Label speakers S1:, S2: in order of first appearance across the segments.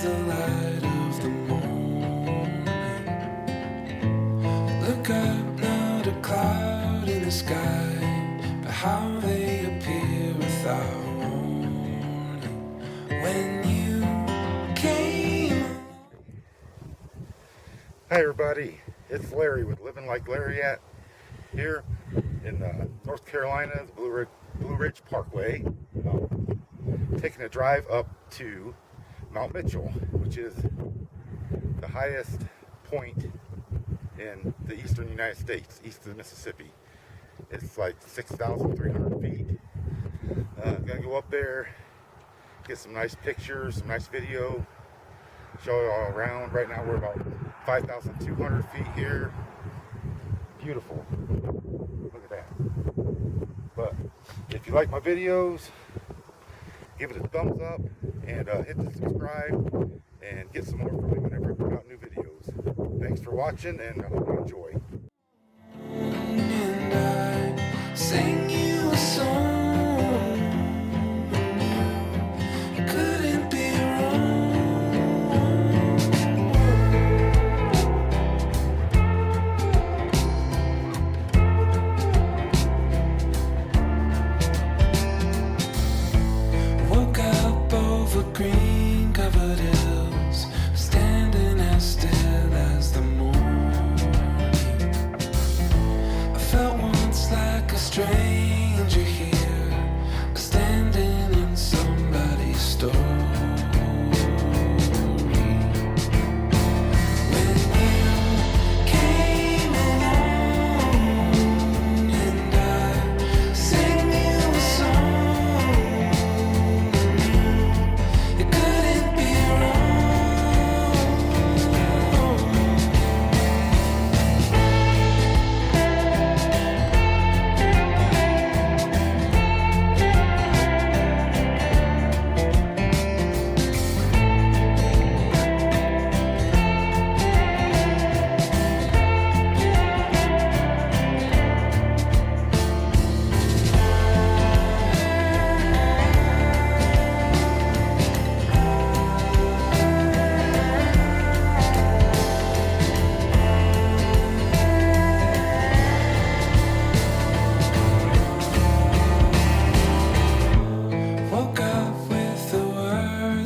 S1: the light of the morning. Look up now, the cloud in the sky, but how they appear without warning. When you came.
S2: Hi everybody, it's Larry with Living Like Larry here in North Carolina, the Blue Ridge Parkway. Taking a drive up to Mount Mitchell, which is the highest point in the eastern United States, east of the Mississippi. It's like 6,300 feet. Gonna go up there, get some nice pictures, some nice video, show it all around. Right now we're about 5,200 feet here. Beautiful. Look at that. But if you like my videos, give it a thumbs up and hit the subscribe and get some more from me whenever I put out new videos. Thanks for watching, and I hope you enjoy.
S1: And I sang you a song. You couldn't be wrong. Woke up over green-covered hills, standing as still as the morning. I felt once like a stranger here, standing in somebody's story. When you came along and I sang you a song, it couldn't be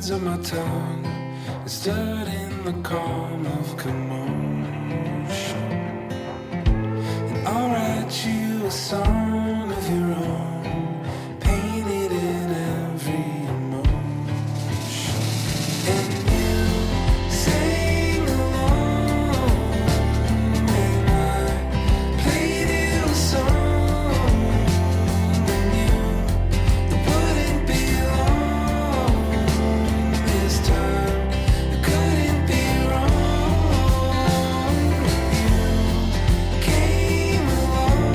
S1: on my tongue and stood in the calm of commotion. And I'll write you a song of your own, painted in every emotion. And you sang along, and I played you a song, and you wouldn't be long. This time it couldn't be wrong. You came along.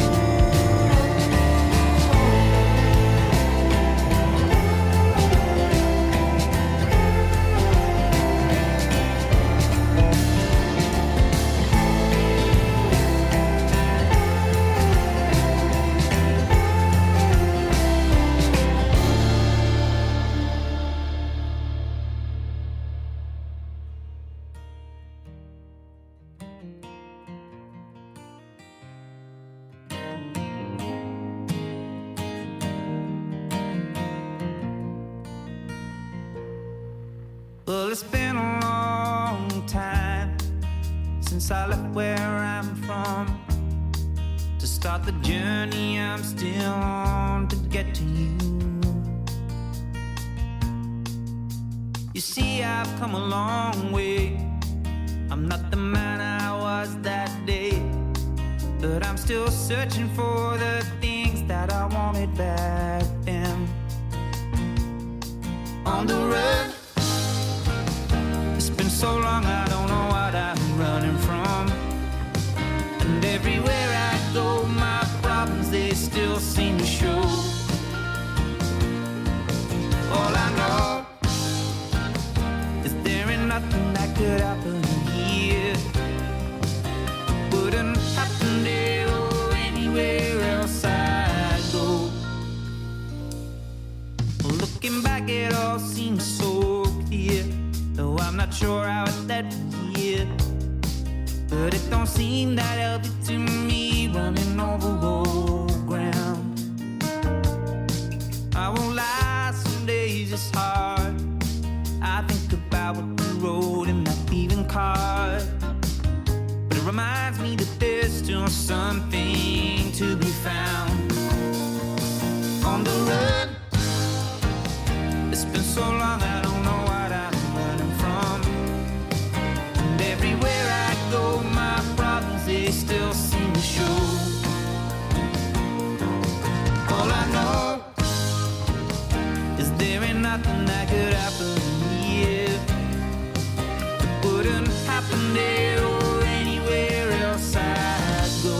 S3: Well, it's been a long time since I left where I'm from to start the journey I'm still on to get to you. You see, I've come a long way. I'm not the man I was that day, but I'm still searching for the things that I wanted back then. On the run, it's been so long I don't know what I'm running from. And everywhere I go, my problems, they still seem to show. All I know is there ain't nothing that could happen here. Wouldn't happen there or anywhere else I go. Looking back, it all seems so clear, though I'm not not sure how it's that here, but it don't seem that healthy to me, running over old ground. I won't lie, some days it's hard. I think about what we rode in that thieving car, but it reminds me that there's still something to be found on the road. It's been so long, I don't know what I'm running from, and everywhere I go, my problems, they still seem to show. All I know is there ain't nothing that could happen here that wouldn't happen there or anywhere else I'd go.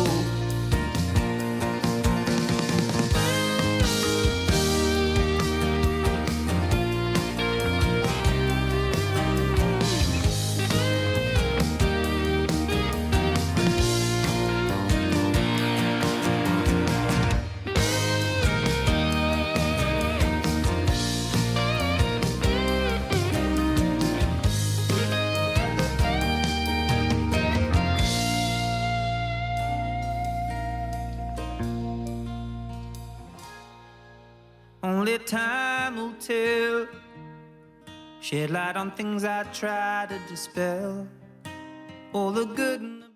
S3: Only time will tell, shed light on things I try to dispel, all the good and the